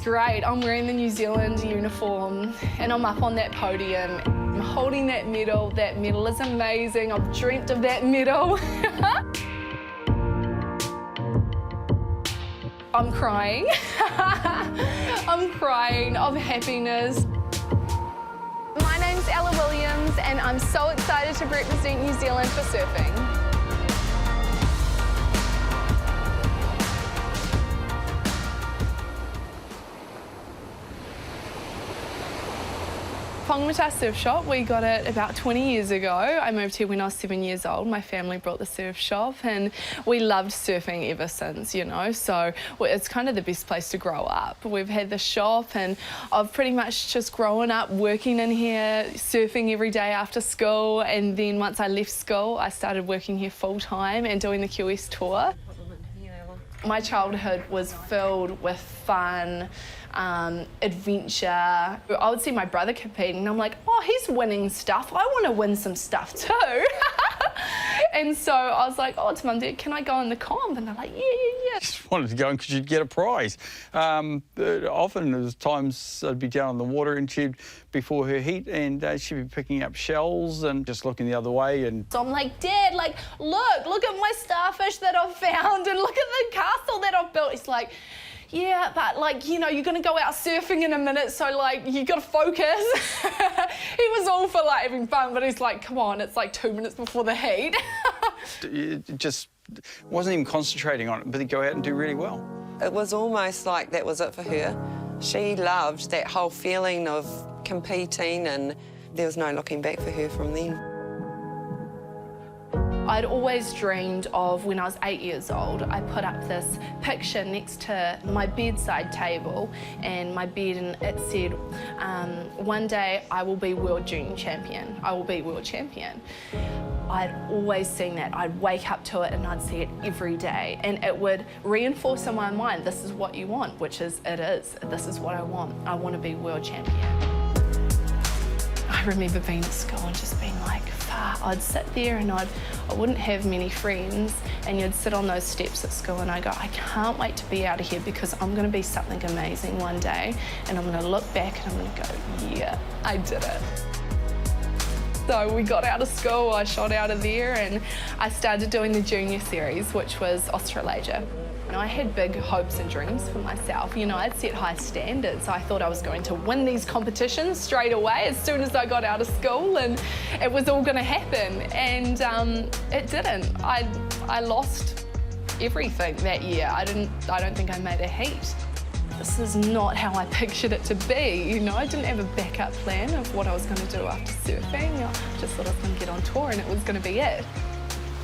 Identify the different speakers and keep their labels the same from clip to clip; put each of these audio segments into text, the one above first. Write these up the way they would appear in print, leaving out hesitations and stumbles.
Speaker 1: great. I'm wearing the New Zealand uniform and I'm up on that podium. I'm holding that medal. That medal is amazing. I've dreamt of that medal. I'm crying. I'm crying of happiness. My name's Ella Williams and I'm so excited to represent New Zealand for surfing. Whangamata Surf Shop, we got it about 20 years ago. I moved here when I was 7 years old. My family brought the surf shop and we loved surfing ever since, you know, so it's kind of the best place to grow up. We've had the shop and I've pretty much just grown up working in here, surfing every day after school, and then once I left school I started working here full time and doing the QS tour. My childhood was filled with fun, adventure. I would see my brother competing and I'm like, oh, he's winning stuff. I want to win some stuff too. And so I was like, oh, to Mum, Dad, can I go in the comp? And they're like, yeah.
Speaker 2: Just wanted to go in because you'd get a prize. Often there was times I'd be down on the water and she'd, before her heat, and she'd be picking up shells and just looking the other way. And
Speaker 1: so I'm like, Dad, like, look at my starfish that I've found and look at the castle that I've built. He's like, yeah, but like, you know, you're gonna go out surfing in a minute, so like, you gotta focus. He was all for like having fun, but he's like, come on, it's like 2 minutes before the heat.
Speaker 2: it just wasn't even concentrating on it, but he'd go out and do really well.
Speaker 3: It was almost like that was it for her. She loved that whole feeling of competing, and there was no looking back for her from then.
Speaker 1: I'd always dreamed of, when I was 8 years old, I put up this picture next to my bedside table and my bed, and it said, one day I will be world junior champion. I will be world champion. I'd always seen that. I'd wake up to it and I'd see it every day, and it would reinforce in my mind, this is what you want, which is, it is. This is what I want. I want to be world champion. I remember being at school and just being like, I'd sit there and I wouldn't have many friends, and you'd sit on those steps at school and I go, I can't wait to be out of here because I'm going to be something amazing one day, and I'm going to look back and I'm going to go, yeah, I did it. So we got out of school, I shot out of there and I started doing the junior series, which was Australasia. And I had big hopes and dreams for myself. You know, I'd set high standards. I thought I was going to win these competitions straight away as soon as I got out of school, and it was all going to happen. And it didn't. I lost everything that year. I don't think I made a heat. This is not how I pictured it to be, you know. I didn't have a backup plan of what I was going to do after surfing. I just thought I was going to get on tour and it was going to be it.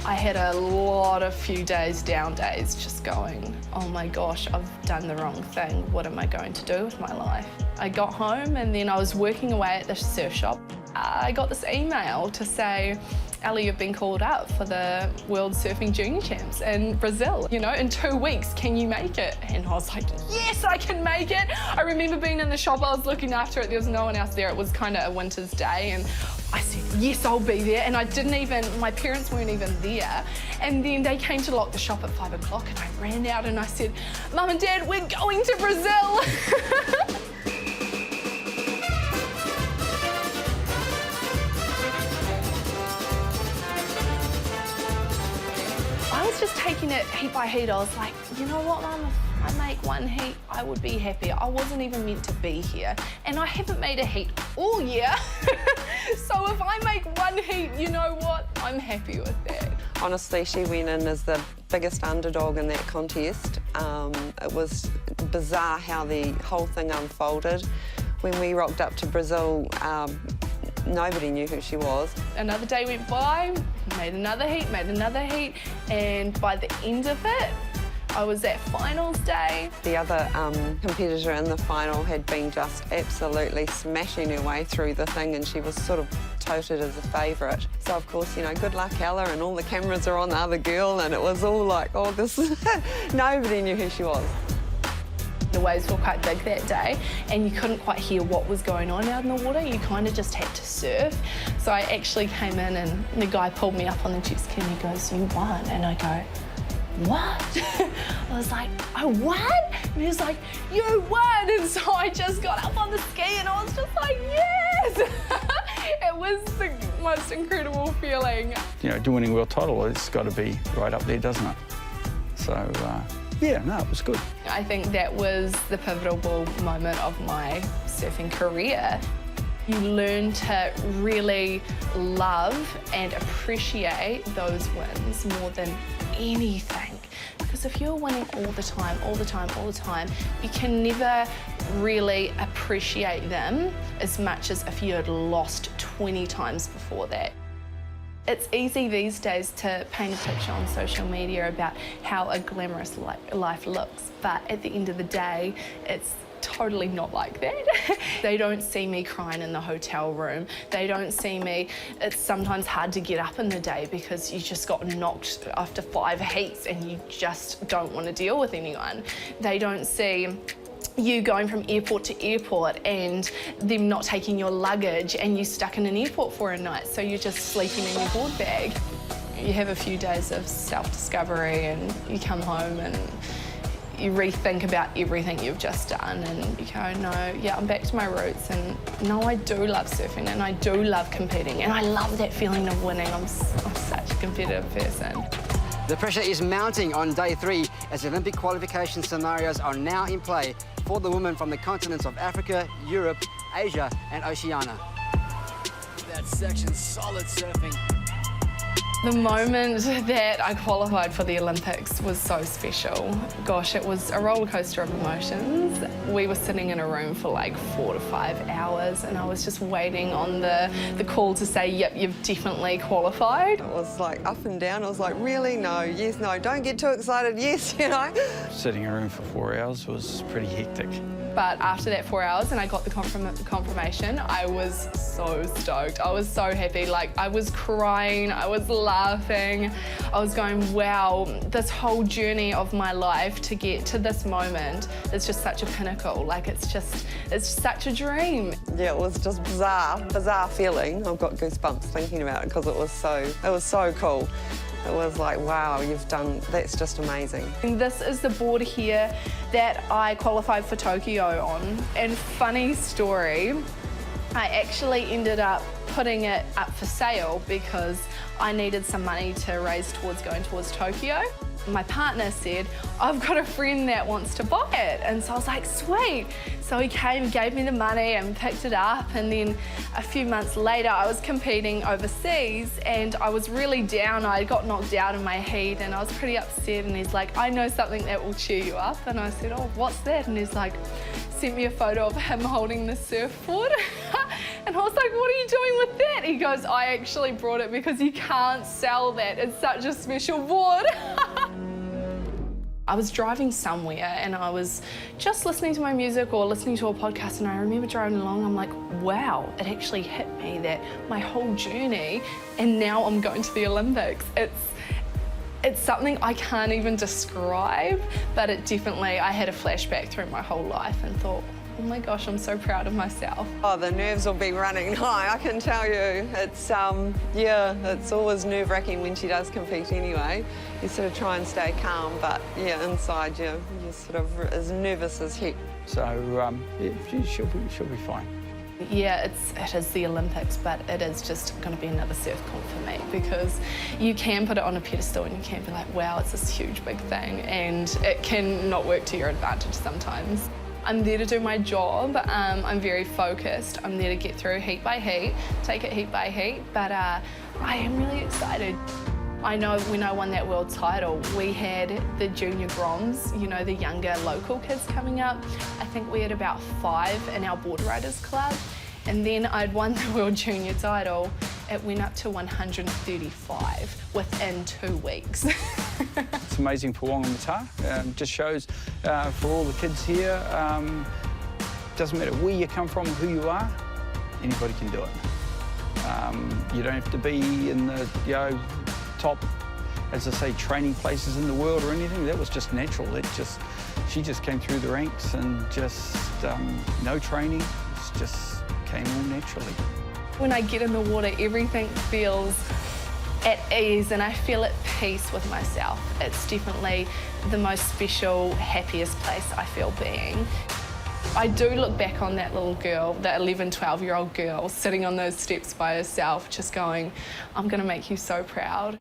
Speaker 1: I had a lot of few days, down days, just going, oh my gosh, I've done the wrong thing. What am I going to do with my life? I got home and then I was working away at the surf shop. I got this email to say, Ellie, you've been called up for the World Surfing Junior Champs in Brazil. You know, in 2 weeks, can you make it? And I was like, yes, I can make it. I remember being in the shop, I was looking after it, there was no one else there. It was kind of a winter's day, and I said, yes, I'll be there. And I didn't even, my parents weren't even there. And then they came to lock the shop at 5 o'clock and I ran out and I said, Mum and Dad, we're going to Brazil. I was just taking it heat by heat. I was like, you know what, Mum, if I make one heat, I would be happy. I wasn't even meant to be here. And I haven't made a heat all year. So if I make one heat, you know what? I'm happy with that.
Speaker 3: Honestly, she went in as the biggest underdog in that contest. It was bizarre how the whole thing unfolded. When we rocked up to Brazil, nobody knew who she was. Another
Speaker 1: day went by, made another heat, and by the end of it, I was at finals day.
Speaker 3: The other competitor in the final had been just absolutely smashing her way through the thing, and she was sort of touted as a favourite. So, of course, you know, good luck, Ella, and all the cameras are on the other girl, and it was all like, oh, this... Nobody knew who she was.
Speaker 1: The waves were quite big that day and you couldn't quite hear what was going on out in the water. You kind of just had to surf. So I actually came in and the guy pulled me up on the jet ski and he goes, you won. And I go, what? I was like, I won? And he was like, you won! And so I just got up on the ski and I was just like, yes! It was the most incredible feeling.
Speaker 2: You know, winning world title, it's got to be right up there, doesn't it? So, yeah, no, it was good.
Speaker 1: I think that was the pivotal moment of my surfing career. You learn to really love and appreciate those wins more than anything. Because if you're winning all the time, you can never really appreciate them as much as if you had lost 20 times before that. It's easy these days to paint a picture on social media about how a glamorous life looks, but at the end of the day, it's totally not like that. They don't see me crying in the hotel room. They don't see me. It's sometimes hard to get up in the day because you just got knocked after 5 heats and you just don't want to deal with anyone. They don't see you going from airport to airport and them not taking your luggage and you stuck in an airport for a night, so you're just sleeping in your board bag. You have a few days of self-discovery and you come home and you rethink about everything you've just done and you go, no, yeah, I'm back to my roots, and no, I do love surfing and I do love competing and I love that feeling of winning. I'm such a competitive person.
Speaker 4: The pressure is mounting on day 3 as the Olympic qualification scenarios are now in play for the women from the continents of Africa, Europe, Asia and Oceania. That section, solid surfing.
Speaker 1: The moment that I qualified for the Olympics was so special. Gosh, it was a roller coaster of emotions. We were sitting in a room for like 4 to 5 hours and I was just waiting on the call to say, yep, you've definitely qualified.
Speaker 3: It was like up and down. I was like, really? No, yes, no, don't get too excited, yes, you know.
Speaker 2: Sitting in a room for 4 hours was pretty hectic.
Speaker 1: But after that 4 hours and I got the confirmation, I was so stoked. I was so happy. Like, I was crying, I was laughing. I was going, wow, this whole journey of my life to get to this moment is just such a pinnacle. Like, it's such a dream.
Speaker 3: Yeah, it was just bizarre feeling. I've got goosebumps thinking about it because it was so cool. It was like, wow, that's just amazing.
Speaker 1: And this is the board here that I qualified for Tokyo on. And funny story, I actually ended up putting it up for sale because I needed some money to raise towards going towards Tokyo. My partner said, I've got a friend that wants to buy it. And so I was like, sweet. So he came, gave me the money and picked it up. And then a few months later, I was competing overseas and I was really down. I got knocked out in my heat and I was pretty upset. And he's like, I know something that will cheer you up. And I said, oh, what's that? And he's like, sent me a photo of him holding the surfboard. And I was like, what are you doing with that? He goes, I actually brought it because you can't sell that. It's such a special board. I was driving somewhere and I was just listening to my music or listening to a podcast, and I remember driving along, I'm like, wow, it actually hit me that my whole journey and now I'm going to the Olympics. It's something I can't even describe, but it definitely, I had a flashback through my whole life and thought, oh my gosh, I'm so proud of myself.
Speaker 3: Oh, the nerves will be running high, I can tell you. It's, yeah, it's always nerve-wracking when she does compete anyway. You sort of try and stay calm, but yeah, inside you're sort of as nervous as heck.
Speaker 2: So, yeah, she'll be fine.
Speaker 1: Yeah, it is the Olympics, but it is just going to be another surf comp for me because you can put it on a pedestal and you can be like, wow, it's this huge, big thing, and it can not work to your advantage sometimes. I'm there to do my job. I'm very focused. I'm there to get through heat by heat, take it heat by heat, but I am really excited. I know when I won that world title, we had the junior Groms, you know, the younger local kids coming up. I think we had about 5 in our board riders club. And then I'd won the world junior title. It went up to 135 within 2 weeks.
Speaker 2: It's amazing for Whangamata. Just shows for all the kids here, doesn't matter where you come from, who you are, anybody can do it. You don't have to be in the top, as I say, training places in the world or anything. That was just natural. She just came through the ranks and just no training. It just came all naturally.
Speaker 1: When I get in the water, everything feels at ease and I feel at peace with myself. It's definitely the most special, happiest place I feel being. I do look back on that little girl, that 11, 12-year-old girl sitting on those steps by herself just going, I'm going to make you so proud.